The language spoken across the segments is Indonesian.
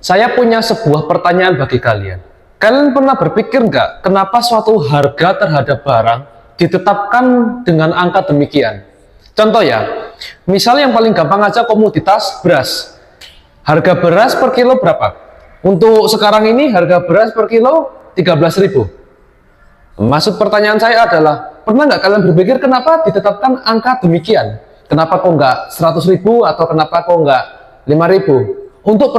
Saya punya sebuah pertanyaan bagi kalian. Kalian pernah berpikir nggak, kenapa suatu harga terhadap barang ditetapkan dengan angka demikian? Contoh ya, misalnya yang paling gampang aja komoditas beras. Harga beras per kilo berapa? Untuk sekarang ini harga beras per kilo 13.000. Maksud pertanyaan saya adalah, pernah nggak kalian berpikir kenapa ditetapkan angka demikian? Kenapa kok nggak 100.000 atau kenapa kok nggak 5.000? Untuk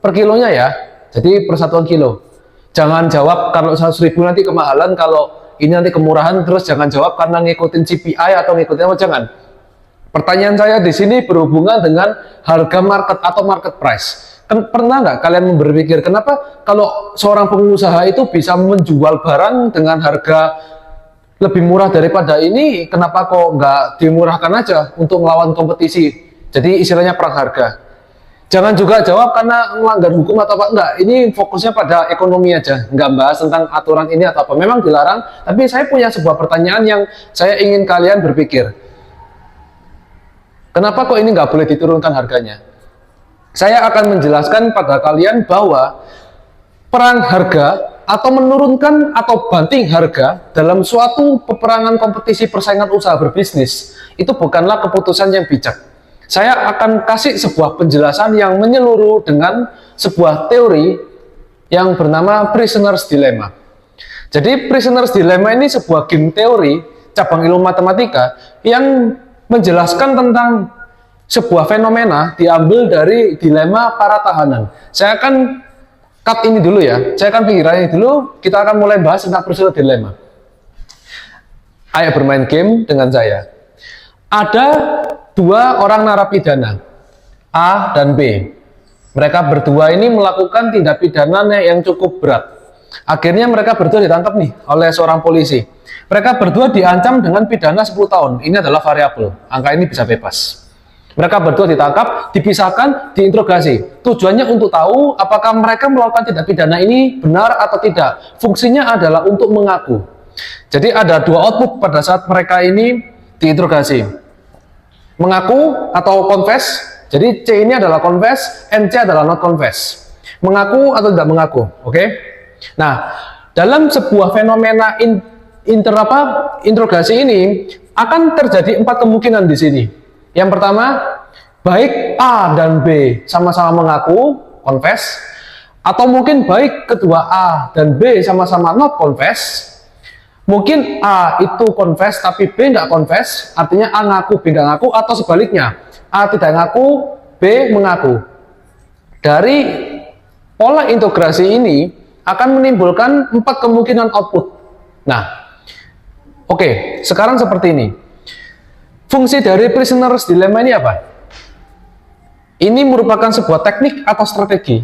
per kilonya ya, jadi per satuan kilo. Jangan jawab kalau 100.000 nanti kemahalan, kalau ini nanti kemurahan, terus jangan jawab karena ngikutin CPI atau ngikutin apa, jangan. Pertanyaan saya di sini berhubungan dengan harga market atau market price. Pernah nggak kalian berpikir kenapa kalau seorang pengusaha itu bisa menjual barang dengan harga lebih murah daripada ini, kenapa kok nggak dimurahkan aja untuk melawan kompetisi? Jadi istilahnya perang harga. Jangan juga jawab karena melanggar hukum atau apa, enggak. Ini fokusnya pada ekonomi aja, nggak bahas tentang aturan ini atau apa. Memang dilarang, tapi saya punya sebuah pertanyaan yang saya ingin kalian berpikir. Kenapa kok ini nggak boleh diturunkan harganya? Saya akan menjelaskan pada kalian bahwa perang harga atau menurunkan atau banting harga dalam suatu peperangan kompetisi persaingan usaha berbisnis itu bukanlah keputusan yang bijak. Saya akan kasih sebuah penjelasan yang menyeluruh dengan sebuah teori yang bernama Prisoner's Dilemma. Jadi Prisoner's Dilemma ini sebuah game teori cabang ilmu matematika yang menjelaskan tentang sebuah fenomena diambil dari dilema para tahanan. Saya akan cut ini dulu ya, saya akan pinggirkan ini dulu, kita akan mulai bahas tentang Prisoner's Dilemma. Ayo bermain game dengan saya. Ada dua orang narapidana, A dan B. Mereka berdua ini melakukan tindak pidana yang cukup berat. Akhirnya mereka berdua ditangkap nih oleh seorang polisi. Mereka berdua diancam dengan pidana 10 tahun. Ini adalah variabel. Angka ini bisa bebas. Mereka berdua ditangkap, dipisahkan, diinterogasi. Tujuannya untuk tahu apakah mereka melakukan tindak pidana ini benar atau tidak. Fungsinya adalah untuk mengaku. Jadi ada dua output pada saat mereka ini diinterogasi. Mengaku atau confess. Jadi C ini adalah confess, NC adalah not confess. Mengaku atau tidak mengaku, oke? Nah, dalam sebuah fenomena interogasi ini akan terjadi 4 kemungkinan di sini. Yang pertama, baik A dan B sama-sama mengaku, confess, atau mungkin baik kedua A dan B sama-sama not confess. Mungkin A itu confess tapi B nggak confess, artinya A ngaku, B nggak ngaku, atau sebaliknya, A tidak ngaku, B mengaku. Dari pola integrasi ini akan menimbulkan 4 kemungkinan output. Nah, oke, sekarang seperti ini. Fungsi dari Prisoner's Dilemma ini apa? Ini merupakan sebuah teknik atau strategi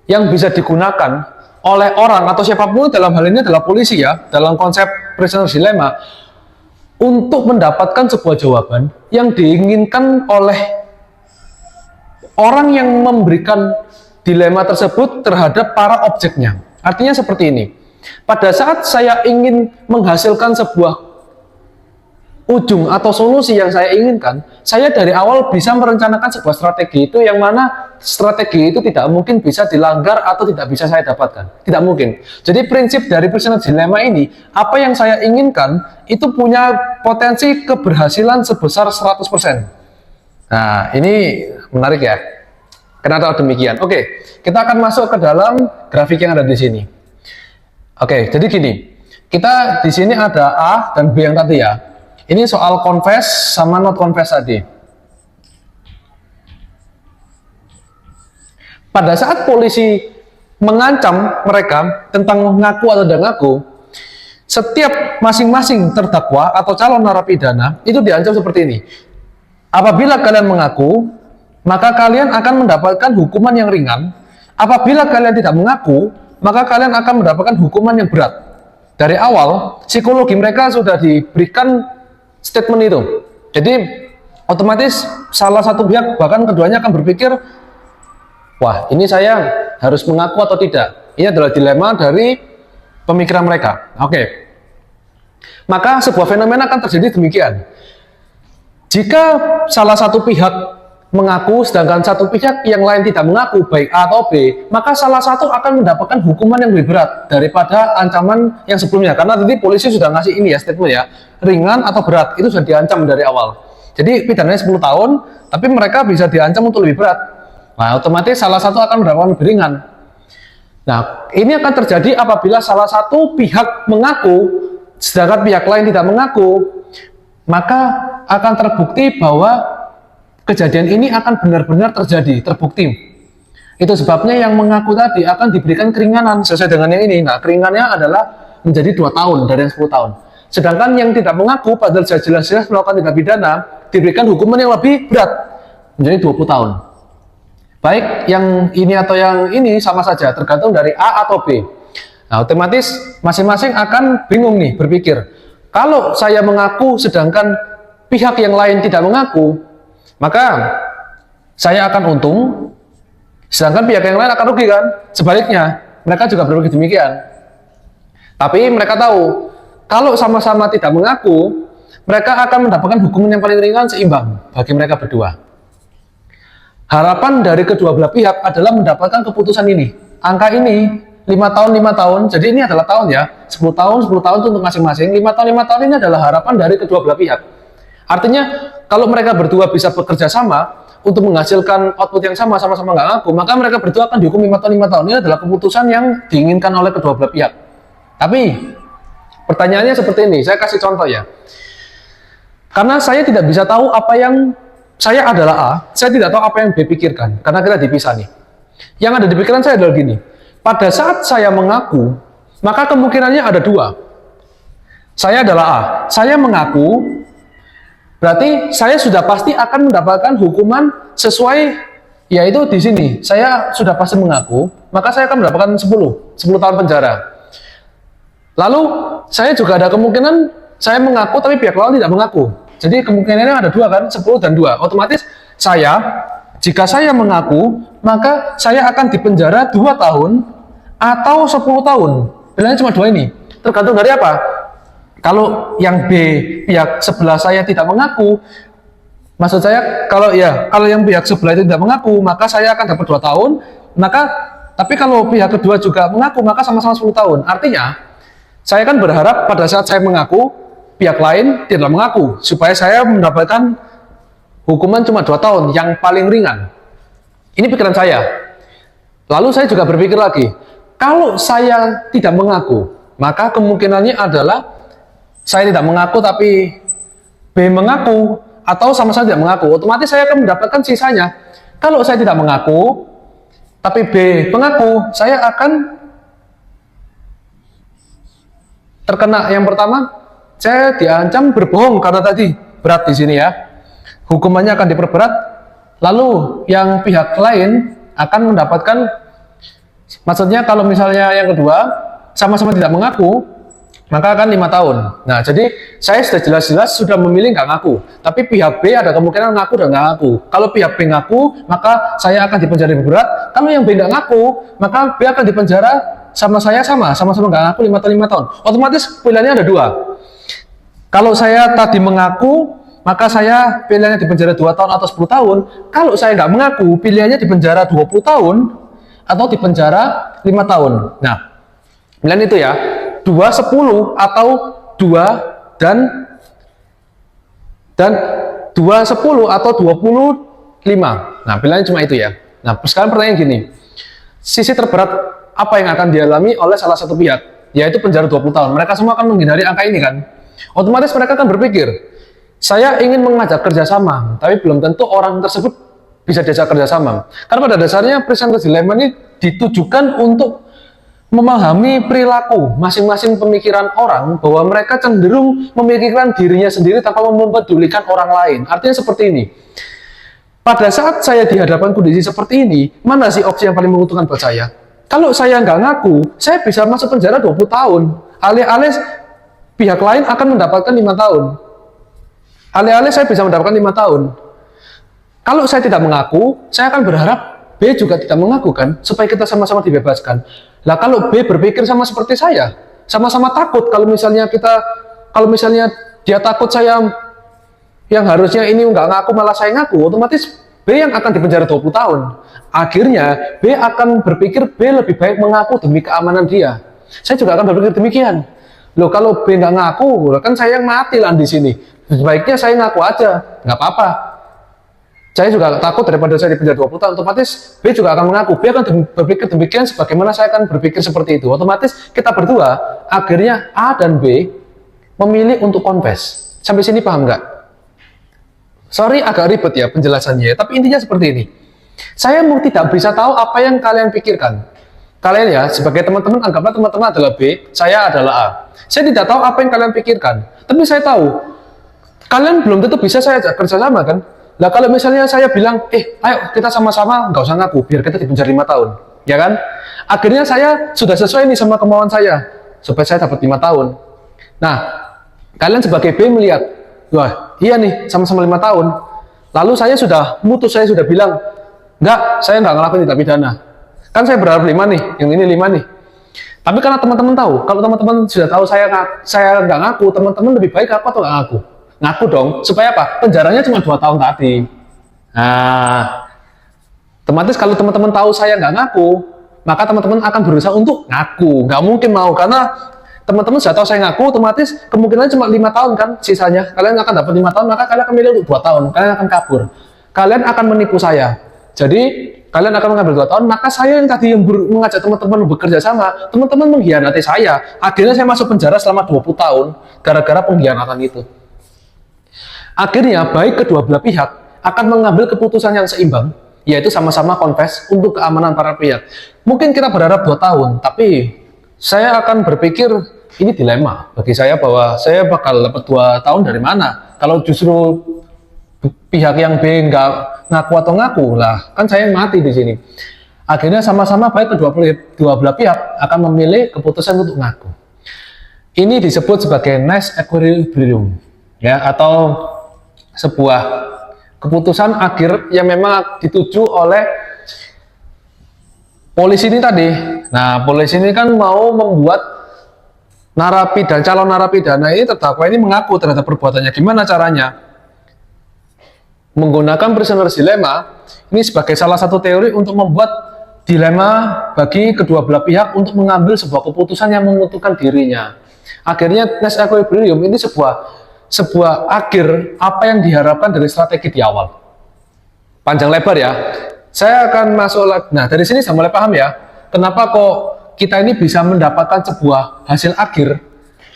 yang bisa digunakan oleh orang atau siapapun, dalam hal ini adalah polisi ya, dalam konsep Prisoner's Dilemma, untuk mendapatkan sebuah jawaban yang diinginkan oleh orang yang memberikan dilema tersebut terhadap para objeknya. Artinya seperti ini. Pada saat saya ingin menghasilkan sebuah ujung atau solusi yang saya inginkan, saya dari awal bisa merencanakan sebuah strategi itu, yang mana strategi itu tidak mungkin bisa dilanggar atau tidak bisa saya dapatkan. Tidak mungkin. Jadi prinsip dari Prisoner's Dilemma ini, apa yang saya inginkan itu punya potensi keberhasilan sebesar 100%. Nah, ini menarik ya. Kenapa demikian? Oke, kita akan masuk ke dalam grafik yang ada di sini. Oke, jadi gini. Kita di sini ada A dan B yang tadi ya. Ini soal confess sama not confess tadi. Pada saat polisi mengancam mereka tentang ngaku atau tidak ngaku, setiap masing-masing terdakwa atau calon narapidana itu diancam seperti ini. Apabila kalian mengaku, maka kalian akan mendapatkan hukuman yang ringan. Apabila kalian tidak mengaku, maka kalian akan mendapatkan hukuman yang berat. Dari awal, psikologi mereka sudah diberikan statement itu. Jadi otomatis salah satu pihak, bahkan keduanya akan berpikir, wah, ini saya harus mengaku atau tidak. Ini adalah dilema dari pemikiran mereka. Oke. Maka sebuah fenomena akan terjadi demikian. Jika salah satu pihak mengaku sedangkan satu pihak yang lain tidak mengaku, baik A atau B, maka salah satu akan mendapatkan hukuman yang lebih berat daripada ancaman yang sebelumnya. Karena tadi polisi sudah ngasih ini ya statement ya, ringan atau berat, itu sudah diancam dari awal. Jadi pidananya 10 tahun, tapi mereka bisa diancam untuk lebih berat. Nah, otomatis salah satu akan mendapatkan lebih ringan. Nah, ini akan terjadi apabila salah satu pihak mengaku, sedangkan pihak lain tidak mengaku, maka akan terbukti bahwa kejadian ini akan benar-benar terjadi, terbukti. Itu sebabnya yang mengaku tadi akan diberikan keringanan sesuai dengan yang ini. Nah, keringanannya adalah menjadi 2 tahun dari yang 10 tahun. Sedangkan yang tidak mengaku padahal jelas-jelas melakukan tindak pidana diberikan hukuman yang lebih berat menjadi 20 tahun. Baik yang ini atau yang ini sama saja, tergantung dari A atau B. Nah, otomatis masing-masing akan bingung nih berpikir. Kalau saya mengaku sedangkan pihak yang lain tidak mengaku, maka saya akan untung, sedangkan pihak yang lain akan rugi kan? Sebaliknya, mereka juga berpikir demikian. Tapi mereka tahu, kalau sama-sama tidak mengaku, mereka akan mendapatkan hukuman yang paling ringan seimbang bagi mereka berdua. Harapan dari kedua belah pihak adalah mendapatkan keputusan ini. Angka ini, 5 tahun, 5 tahun, jadi ini adalah tahun ya, 10 tahun itu untuk masing-masing, 5 tahun ini adalah harapan dari kedua belah pihak. Artinya, kalau mereka berdua bisa bekerja sama untuk menghasilkan output yang sama-sama nggak ngaku, maka mereka berdua akan dihukum 5 tahun, 5 tahun. Ini adalah keputusan yang diinginkan oleh kedua belah pihak. Tapi, pertanyaannya seperti ini, saya kasih contoh ya. Karena saya tidak bisa tahu apa yang, saya adalah A, saya tidak tahu apa yang B pikirkan, karena kita dipisah nih. Yang ada di pikiran saya adalah gini, pada saat saya mengaku, maka kemungkinannya ada 2. Saya adalah A, saya mengaku, berarti saya sudah pasti akan mendapatkan hukuman sesuai, yaitu di sini. Saya sudah pasti mengaku, maka saya akan mendapatkan 10 tahun penjara. Lalu, saya juga ada kemungkinan saya mengaku tapi pihak lain tidak mengaku. Jadi kemungkinannya ada 2 kan, 10 dan 2. Otomatis jika saya mengaku, maka saya akan dipenjara 2 tahun atau 10 tahun. Pilihannya cuma 2 ini. Tergantung dari apa? Kalau yang B, pihak sebelah saya tidak mengaku, maksud saya kalau yang pihak sebelah itu tidak mengaku, maka saya akan dapat 2 tahun. Tapi kalau pihak kedua juga mengaku, maka sama-sama 10 tahun. Artinya, saya kan berharap pada saat saya mengaku, pihak lain tidak mengaku, supaya saya mendapatkan hukuman cuma 2 tahun, yang paling ringan. Ini pikiran saya. Lalu saya juga berpikir lagi, kalau saya tidak mengaku, maka kemungkinannya adalah saya tidak mengaku tapi B mengaku, atau sama-sama tidak mengaku, otomatis saya akan mendapatkan sisanya. Kalau saya tidak mengaku tapi B mengaku, saya akan terkena yang pertama, saya diancam berbohong karena tadi berat di sini ya. Hukumannya akan diperberat. Lalu yang pihak lain akan mendapatkan, maksudnya kalau misalnya yang kedua sama-sama tidak mengaku, maka akan 5 tahun. Nah, jadi saya sudah jelas-jelas sudah memilih nggak ngaku. Tapi pihak B ada kemungkinan ngaku dan nggak ngaku. Kalau pihak B ngaku, maka saya akan dipenjara lebih berat. Kalau yang B nggak ngaku, maka B akan dipenjara sama saya sama-sama nggak ngaku 5 tahun 5 tahun. Otomatis pilihannya ada 2. Kalau saya tadi mengaku, maka saya pilihannya dipenjara 2 tahun atau 10 tahun. Kalau saya nggak mengaku, pilihannya dipenjara 20 tahun atau dipenjara 5 tahun. Nah, pilihan itu ya. 2, 10 atau 2 dan 2, 10 atau 25. Nah, pilihannya cuma itu ya. Nah, sekarang pertanyaan gini. Sisi terberat apa yang akan dialami oleh salah satu pihak? Yaitu penjara 20 tahun. Mereka semua akan menghindari angka ini kan. Otomatis mereka akan berpikir, saya ingin mengajak kerjasama, tapi belum tentu orang tersebut bisa diajak kerjasama. Karena pada dasarnya presentasi dilema ini ditujukan untuk memahami perilaku masing-masing pemikiran orang, bahwa mereka cenderung memikirkan dirinya sendiri tanpa mempedulikan orang lain. Artinya seperti ini. Pada saat saya dihadapkan kondisi seperti ini, mana sih opsi yang paling menguntungkan buat saya? Kalau saya nggak ngaku, saya bisa masuk penjara 20 tahun. Alih-alih pihak lain akan mendapatkan 5 tahun. Alih-alih saya bisa mendapatkan 5 tahun. Kalau saya tidak mengaku, saya akan berharap B juga tidak mengaku kan, supaya kita sama-sama dibebaskan. Lah kalau B berpikir sama seperti saya, sama-sama takut kalau misalnya dia takut saya yang harusnya ini nggak ngaku malah saya ngaku, otomatis B yang akan dipenjara 20 tahun. Akhirnya B akan berpikir B lebih baik mengaku demi keamanan dia. Saya juga akan berpikir demikian. Loh, kalau B nggak ngaku, kan saya yang mati lah di sini. Sebaiknya saya ngaku aja, nggak apa-apa. Saya juga takut daripada saya dipenjara 20 tahun. Otomatis B juga akan mengaku. B akan berpikir demikian sebagaimana saya akan berpikir seperti itu. Otomatis kita berdua, akhirnya A dan B memilih untuk confess. Sampai sini paham nggak? Sorry agak ribet ya penjelasannya, tapi intinya seperti ini. Saya mau tidak bisa tahu apa yang kalian pikirkan. Kalian ya, sebagai teman-teman, anggaplah teman-teman adalah B, saya adalah A. Saya tidak tahu apa yang kalian pikirkan, tapi saya tahu, kalian belum tentu bisa saya ajak kerjasama kan? Nah kalau misalnya saya bilang, ayo kita sama-sama, nggak usah ngaku, biar kita dipenjara 5 tahun, ya kan? Akhirnya saya sudah sesuai nih sama kemauan saya, supaya saya dapat 5 tahun. Nah, kalian sebagai B melihat, wah iya nih, sama-sama 5 tahun. Lalu saya sudah mutus, saya sudah bilang, enggak, saya nggak ngelakuin tindak pidana. Kan saya berharap 5 nih, yang ini 5 nih. Tapi karena teman-teman tahu, kalau teman-teman sudah tahu saya nggak ngaku, teman-teman lebih baik aku atau nggak ngaku? Ngaku dong, supaya apa? Penjaranya cuma 2 tahun tadi. Nah, otomatis kalau teman-teman tahu saya nggak ngaku, maka teman-teman akan berusaha untuk ngaku. Nggak mungkin mau, karena teman-teman sudah tahu saya ngaku, otomatis kemungkinan cuma 5 tahun kan sisanya. Kalian akan dapat 5 tahun, maka kalian akan milih untuk 2 tahun. Kalian akan kabur. Kalian akan menipu saya. Jadi, kalian akan mengambil 2 tahun, maka saya yang tadi yang mengajak teman-teman bekerja sama, teman-teman mengkhianati saya. Akhirnya saya masuk penjara selama 20 tahun, gara-gara pengkhianatan itu. Akhirnya, baik kedua belah pihak akan mengambil keputusan yang seimbang, yaitu sama-sama confess untuk keamanan para pihak. Mungkin kita berharap 2 tahun, tapi saya akan berpikir ini dilema bagi saya bahwa saya bakal dapat 2 tahun dari mana kalau justru pihak yang B nggak ngaku atau ngaku lah, kan saya yang mati di sini. Akhirnya sama-sama baik kedua belah pihak akan memilih keputusan untuk ngaku. Ini disebut sebagai nice equilibrium ya, atau sebuah keputusan akhir yang memang dituju oleh polisi ini tadi. Nah, polisi ini kan mau membuat calon narapidana ini, terdakwa ini mengaku terhadap perbuatannya. Gimana caranya? Menggunakan prisoner's dilemma ini sebagai salah satu teori untuk membuat dilema bagi kedua belah pihak untuk mengambil sebuah keputusan yang menguntungkan dirinya. Akhirnya nice equilibrium ini sebuah akhir apa yang diharapkan dari strategi di awal. Panjang lebar ya. Saya akan masuk lagi. Nah, dari sini saya mulai paham ya, kenapa kok kita ini bisa mendapatkan sebuah hasil akhir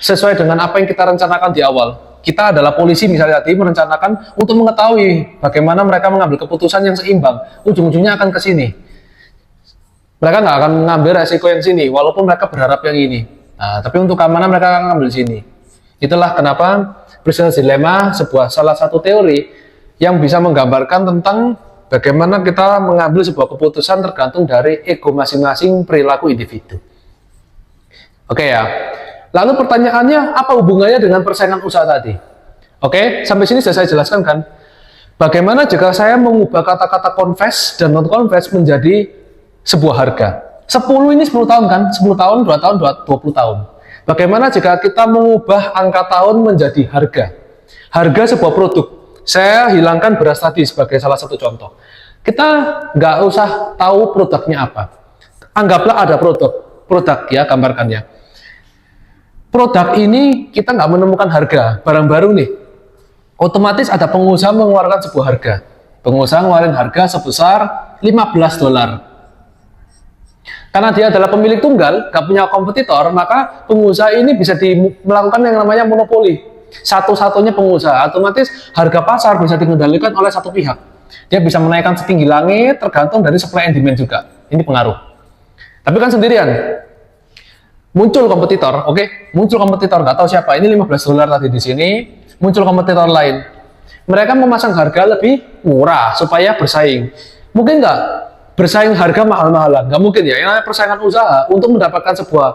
sesuai dengan apa yang kita rencanakan di awal. Kita adalah polisi misalnya tadi merencanakan untuk mengetahui bagaimana mereka mengambil keputusan yang seimbang. Ujung-ujungnya akan ke sini. Mereka nggak akan mengambil resiko yang sini, walaupun mereka berharap yang ini. Nah, tapi untuk keamanan mereka akan mengambil sini. Itulah kenapa prisoner's dilemma salah satu teori yang bisa menggambarkan tentang bagaimana kita mengambil sebuah keputusan tergantung dari ego masing-masing perilaku individu. Oke ya. Lalu pertanyaannya, apa hubungannya dengan persaingan usaha tadi? Oke, sampai sini sudah saya jelaskan kan? Bagaimana jika saya mengubah kata-kata confess dan non-confess menjadi sebuah harga? 10 ini 10 tahun kan? 10 tahun, 2 tahun, 20 tahun. Bagaimana jika kita mengubah angka tahun menjadi harga? Harga sebuah produk. Saya hilangkan beras tadi sebagai salah satu contoh. Kita nggak usah tahu produknya apa. Anggaplah ada produk ya, gambarkan ya. Produk ini kita nggak menemukan harga, barang baru nih. Otomatis ada pengusaha mengeluarkan sebuah harga. Pengusaha ngeluarin harga sebesar $15. Karena dia adalah pemilik tunggal, nggak punya kompetitor, maka pengusaha ini bisa melakukan yang namanya monopoli. Satu-satunya pengusaha, otomatis harga pasar bisa dikendalikan oleh satu pihak. Dia bisa menaikkan setinggi langit, tergantung dari supply and demand juga. Ini pengaruh. Tapi kan sendirian. Muncul kompetitor, oke? Muncul kompetitor, nggak tahu siapa. Ini $15 tadi di sini. Muncul kompetitor lain. Mereka memasang harga lebih murah supaya bersaing. Mungkin nggak bersaing harga mahal-mahalan? Nggak mungkin ya. Yang namanya persaingan usaha untuk mendapatkan sebuah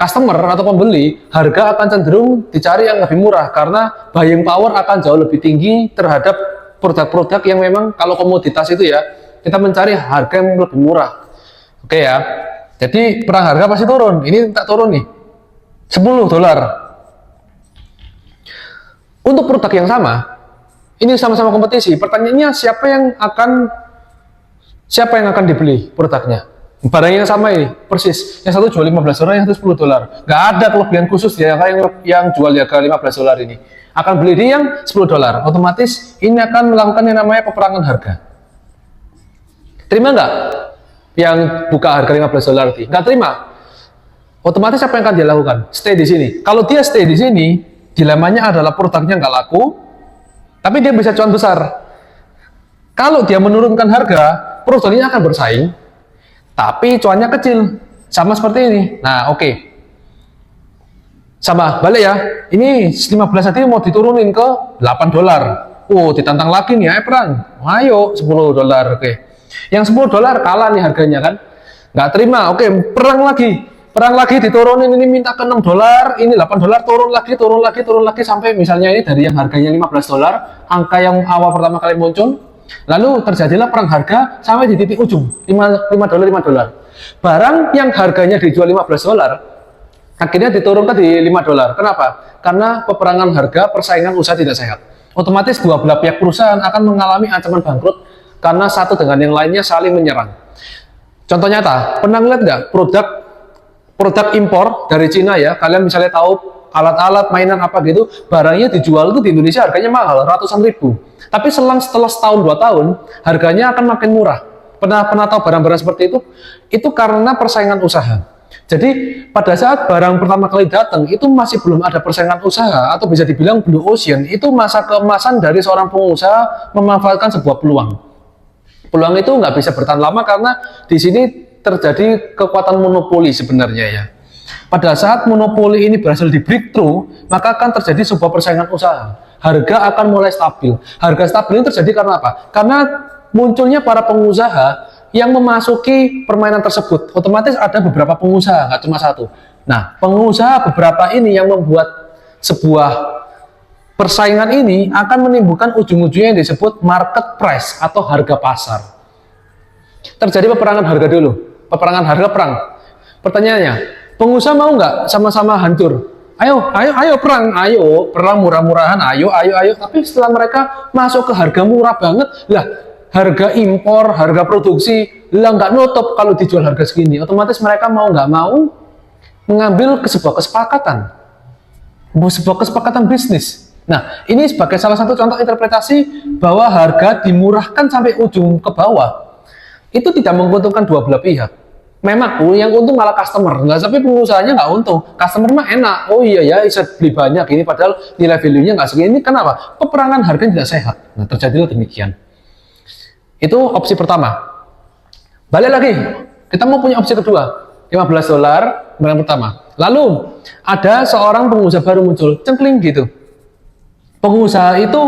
customer atau pembeli, harga akan cenderung dicari yang lebih murah karena buying power akan jauh lebih tinggi terhadap produk-produk yang memang kalau komoditas itu ya, kita mencari harga yang lebih murah. Oke ya. Jadi perang harga pasti turun. Ini tak turun nih. $10. Untuk produk yang sama, Ini sama-sama kompetisi. Pertanyaannya siapa yang akan dibeli produknya? Barangnya sama ini, persis. Yang satu jual $15, yang satu $10. Nggak ada kelebihan khusus ya yang jual harga $15 ini. Akan beli di yang $10. Otomatis ini akan melakukan yang namanya peperangan harga. Terima nggak? Yang buka harga $15 tadi? Nggak terima. Otomatis apa yang akan dia lakukan? Stay di sini. Kalau dia stay di sini, dilemanya adalah produknya nggak laku, tapi dia bisa cuan besar. Kalau dia menurunkan harga, produknya akan bersaing, tapi cuannya kecil. Sama seperti ini. Nah, oke. Sama, balik ya. Ini 15 tadi mau diturunin ke $8. Oh, ditantang lagi nih, ayo perang. Ayo, $10. Oke. Yang $10 kalah nih harganya kan. Nggak terima, oke, perang lagi. Perang lagi diturunin, ini minta ke $6, ini $8, turun lagi, sampai misalnya ini dari yang harganya $15, angka yang awal pertama kali muncul, lalu terjadilah perang harga sampai di titik ujung, $5. Barang yang harganya dijual $15, akhirnya diturunkan di $5. Kenapa? Karena peperangan harga, persaingan usaha tidak sehat. Otomatis dua belah pihak perusahaan akan mengalami ancaman bangkrut karena satu dengan yang lainnya saling menyerang. Contoh nyata, pernah lihat nggak produk impor dari Cina ya, kalian misalnya tahu alat-alat mainan apa gitu, barangnya dijual itu di Indonesia harganya mahal, ratusan ribu. Tapi setelah setahun 2 tahun, harganya akan makin murah. Pernah tahu barang-barang seperti itu? Itu karena persaingan usaha. Jadi pada saat barang pertama kali datang, itu masih belum ada persaingan usaha, atau bisa dibilang blue ocean, itu masa keemasan dari seorang pengusaha memanfaatkan sebuah peluang. Peluang itu nggak bisa bertahan lama karena di sini terjadi kekuatan monopoli sebenarnya ya. Pada saat monopoli ini berhasil di breakthrough, maka akan terjadi sebuah persaingan usaha. Harga akan mulai stabil. Harga stabil ini terjadi karena apa? Karena munculnya para pengusaha yang memasuki permainan tersebut. Otomatis ada beberapa pengusaha, nggak cuma satu. Nah, pengusaha beberapa ini yang membuat sebuah persaingan ini akan menimbulkan ujung-ujungnya yang disebut market price atau harga pasar. Terjadi peperangan harga dulu. Peperangan harga perang. Pertanyaannya, pengusaha mau nggak sama-sama hancur? Ayo perang murah-murahan, ayo. Tapi setelah mereka masuk ke harga murah banget, lah harga impor, harga produksi, lah nggak nutup kalau dijual harga segini. Otomatis mereka mau nggak mau mengambil sebuah kesepakatan bisnis. Nah, ini sebagai salah satu contoh interpretasi bahwa harga dimurahkan sampai ujung ke bawah. Itu tidak menguntungkan dua belah pihak. Memang yang untung malah customer, nggak, tapi pengusahanya nggak untung. Customer mah enak, oh iya ya, bisa beli banyak ini, padahal nilai value-nya nggak segini. Kenapa? Peperangan harga tidak sehat. Nah, terjadilah demikian. Itu opsi pertama. Balik lagi, kita mau punya opsi kedua, $15 barang pertama. Lalu ada seorang pengusaha baru muncul, cengkling gitu. Pengusaha itu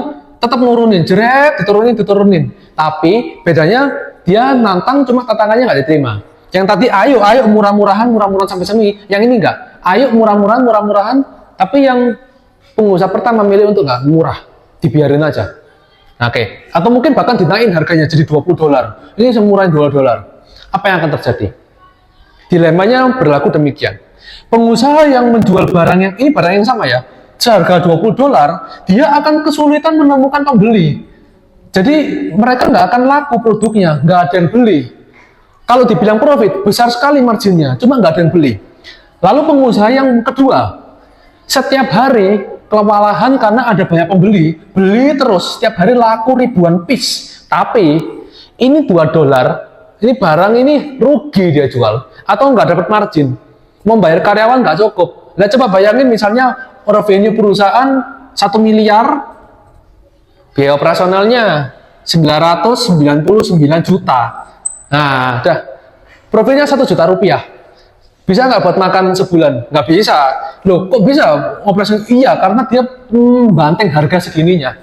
tetap nurunin, diturunin. Tapi bedanya dia nantang, cuma tantangannya nggak diterima. Yang tadi ayo murah-murahan sampai semi. Yang ini enggak. Ayo murah-murahan, tapi yang pengusaha pertama milih untuk nggak murah, dibiarin aja. Oke. Atau mungkin bahkan dinaikin harganya jadi $20. Ini semurah $2. Apa yang akan terjadi? Dilemanya berlaku demikian. Pengusaha yang menjual barang yang sama ya, seharga $20, dia akan kesulitan menemukan pembeli. Jadi mereka nggak akan laku produknya, nggak ada yang beli. Kalau dibilang profit, besar sekali marginnya, cuma nggak ada yang beli. Lalu pengusaha yang kedua, setiap hari kewalahan karena ada banyak pembeli, beli terus, setiap hari laku ribuan piece. Tapi ini $2, ini barang ini rugi dia jual, atau nggak dapat margin. Membayar karyawan nggak cukup. Nah, coba bayangin misalnya revenue perusahaan 1 miliar, biaya operasionalnya 999 juta. Nah, dah profitnya 1 juta rupiah. Bisa nggak buat makan sebulan? Nggak bisa. Loh, kok bisa operasi? Iya, karena dia banteng harga segininya.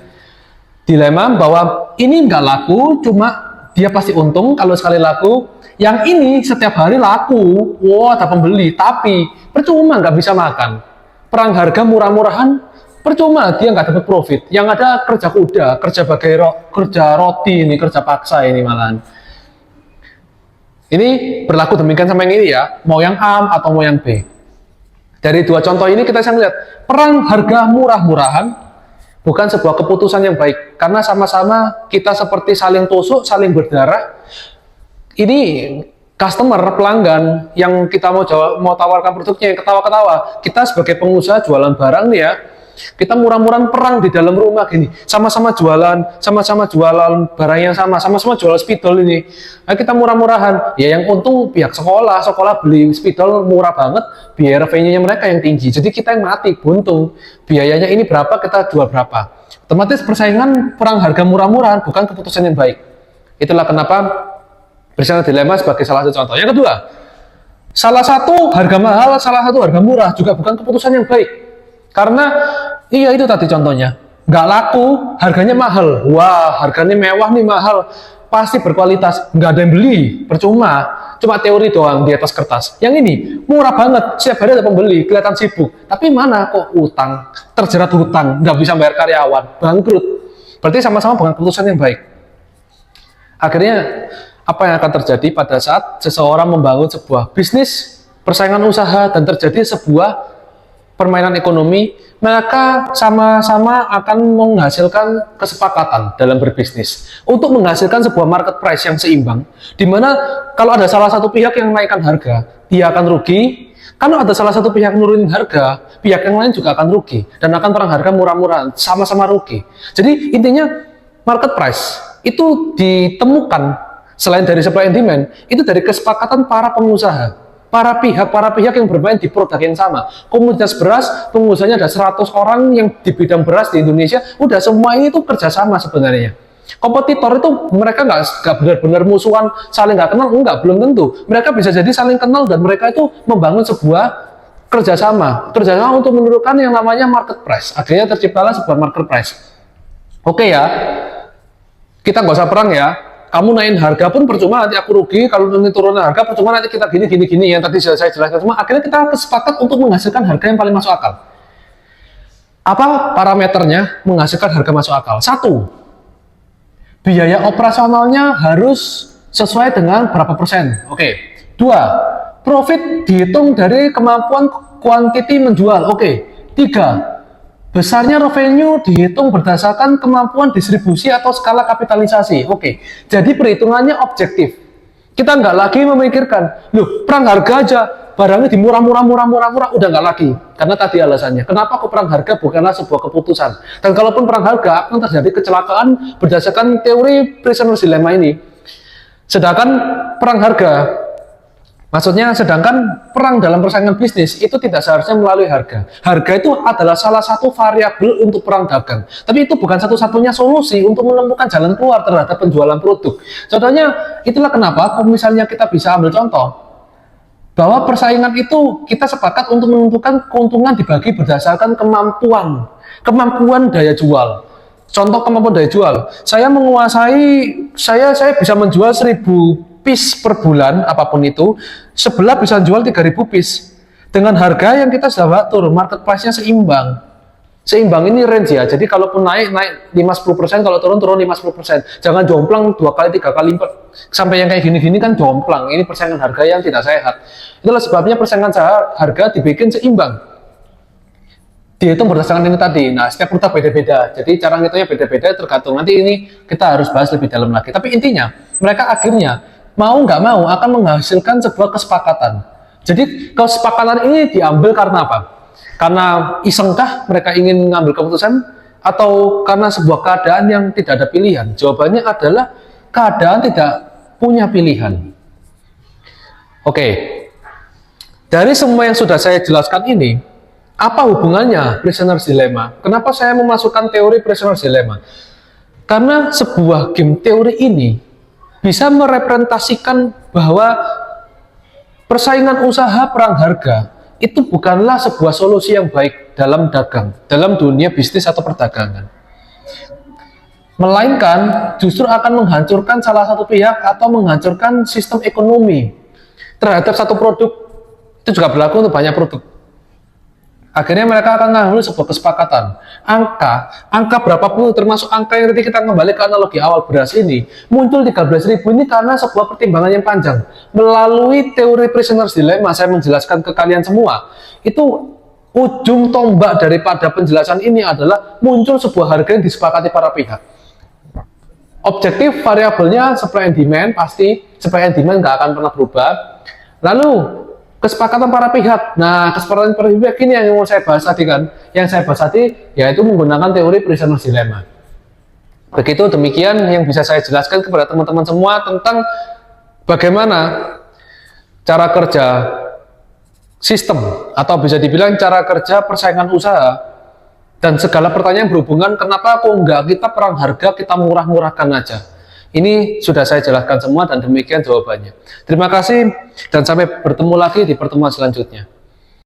Dilema bahwa ini nggak laku, cuma dia pasti untung kalau sekali laku. Yang ini setiap hari laku, wah ada pembeli, tapi percuma nggak bisa makan. Perang harga murah-murahan, percuma dia nggak dapat profit. Yang ada kerja kuda, kerja roti ini, kerja paksa ini malahan. Ini berlaku demikian sama yang ini ya, mau yang A atau mau yang B. Dari dua contoh ini kita bisa melihat perang harga murah-murahan bukan sebuah keputusan yang baik, karena sama-sama kita seperti saling tusuk, saling berdarah. Ini customer, pelanggan yang kita mau tawarkan produknya, yang ketawa-ketawa. Kita sebagai pengusaha jualan barang nih ya, kita murah-murahan perang di dalam rumah gini, sama-sama jualan barang yang sama-sama jual spidol ini. Nah, kita murah-murahan, ya yang untung pihak sekolah beli spidol murah banget, biaya revenue-nya mereka yang tinggi. Jadi kita yang mati, buntung. Biayanya ini berapa, kita jual berapa. Otomatis persaingan perang harga murah-murahan bukan keputusan yang baik. Itulah kenapa Presenter Dilema sebagai salah satu contoh. Yang kedua, salah satu harga mahal, salah satu harga murah juga bukan keputusan yang baik. Karena iya itu tadi contohnya, nggak laku, harganya mahal. Wah, harganya mewah nih, mahal, pasti berkualitas, nggak ada yang beli, percuma, cuma teori doang di atas kertas. Yang ini murah banget, setiap hari ada pembeli, kelihatan sibuk, tapi mana kok utang, terjerat hutang, nggak bisa bayar karyawan, bangkrut. Berarti sama-sama bukan keputusan yang baik. Akhirnya apa yang akan terjadi pada saat seseorang membangun sebuah bisnis, persaingan usaha, dan terjadi sebuah permainan ekonomi, mereka sama-sama akan menghasilkan kesepakatan dalam berbisnis untuk menghasilkan sebuah market price yang seimbang, di mana kalau ada salah satu pihak yang menaikkan harga, dia akan rugi. Kalau ada salah satu pihak nurunin harga, pihak yang lain juga akan rugi, dan akan perang harga murah-murahan, sama-sama rugi. Jadi intinya market price itu ditemukan selain dari supply and demand, itu dari kesepakatan para pengusaha. Para pihak yang bermain di produk yang sama. Komunitas beras, pengusahanya ada 100 orang yang di bidang beras di Indonesia, udah semua ini tuh kerjasama sebenarnya. Kompetitor itu mereka nggak benar-benar musuhan, saling nggak kenal, enggak, belum tentu. Mereka bisa jadi saling kenal dan mereka itu membangun sebuah kerjasama untuk menentukan yang namanya market price. Akhirnya terciptalah sebuah market price. Oke ya, kita nggak usah perang ya. Kamu naikin harga pun percuma, nanti aku rugi. Kalau nanti turun harga percuma, nanti kita gini yang tadi saya jelaskan. Cuma akhirnya kita sepakat untuk menghasilkan harga yang paling masuk akal. Apa parameternya menghasilkan harga masuk akal? 1, biaya operasionalnya harus sesuai dengan berapa persen. Oke. 2, profit dihitung dari kemampuan quantity menjual. Oke. 3, besarnya revenue dihitung berdasarkan kemampuan distribusi atau skala kapitalisasi. Oke, jadi perhitungannya objektif. Kita nggak lagi memikirkan, loh perang harga aja, barangnya di murah, udah nggak lagi. Karena tadi alasannya, kenapa kok perang harga bukanlah sebuah keputusan. Dan kalaupun perang harga akan terjadi kecelakaan berdasarkan teori Prisoner's Dilemma ini. Sedangkan perang harga, maksudnya sedangkan perang dalam persaingan bisnis itu tidak seharusnya melalui harga. Harga itu adalah salah satu variabel untuk perang dagang. Tapi itu bukan satu-satunya solusi untuk menemukan jalan keluar terhadap penjualan produk. Contohnya, itulah kenapa kalau misalnya kita bisa ambil contoh, bahwa persaingan itu kita sepakat untuk menentukan keuntungan dibagi berdasarkan kemampuan daya jual. Contoh kemampuan daya jual, saya bisa menjual 1000 piece per bulan, apapun itu, sebelah bisa jual 3000 piece dengan harga yang kita sudah atur, market price-nya seimbang ini range ya. Jadi kalaupun naik 5-10%, kalau turun 5-10%. Jangan jomplang 2 kali 3 kali sampai yang kayak gini-gini kan jomplang. Ini persaingan harga yang tidak sehat. Itulah sebabnya persaingan harga dibikin seimbang, dihitung berdasarkan ini tadi. Nah, setiap produk beda-beda, jadi cara ngitungnya beda-beda, tergantung. Nanti ini kita harus bahas lebih dalam lagi. Tapi intinya mereka akhirnya mau nggak mau akan menghasilkan sebuah kesepakatan. Jadi kesepakatan ini diambil karena apa? Karena isengkah mereka ingin mengambil keputusan, atau karena sebuah keadaan yang tidak ada pilihan? Jawabannya adalah keadaan tidak punya pilihan. Oke, dari semua yang sudah saya jelaskan ini, apa hubungannya Prisoner's Dilemma? Kenapa saya memasukkan teori Prisoner's Dilemma? Karena sebuah game teori ini bisa merepresentasikan bahwa persaingan usaha perang harga itu bukanlah sebuah solusi yang baik dalam dagang, dalam dunia bisnis atau perdagangan. Melainkan justru akan menghancurkan salah satu pihak atau menghancurkan sistem ekonomi terhadap satu produk. Itu juga berlaku untuk banyak produk. Akhirnya mereka akan mengambil sebuah kesepakatan. Angka berapapun, termasuk angka yang tadi kita kembali ke analogi awal beras ini, muncul 13.000 ini karena sebuah pertimbangan yang panjang. Melalui teori Prisoner's Dilemma, saya menjelaskan ke kalian semua, itu ujung tombak daripada penjelasan ini adalah muncul sebuah harga yang disepakati para pihak. Objektif variabelnya supply and demand, pasti supply and demand nggak akan pernah berubah. Lalu kesepakatan para pihak. Nah, kesepakatan para pihak ini yang mau saya bahas tadi kan. Yang saya bahas tadi yaitu menggunakan teori prisoner's dilemma. Begitu, demikian yang bisa saya jelaskan kepada teman-teman semua tentang bagaimana cara kerja sistem atau bisa dibilang cara kerja persaingan usaha dan segala pertanyaan berhubungan kenapa kok enggak kita perang harga, kita murah-murahkan aja. Ini sudah saya jelaskan semua dan demikian jawabannya. Terima kasih dan sampai bertemu lagi di pertemuan selanjutnya.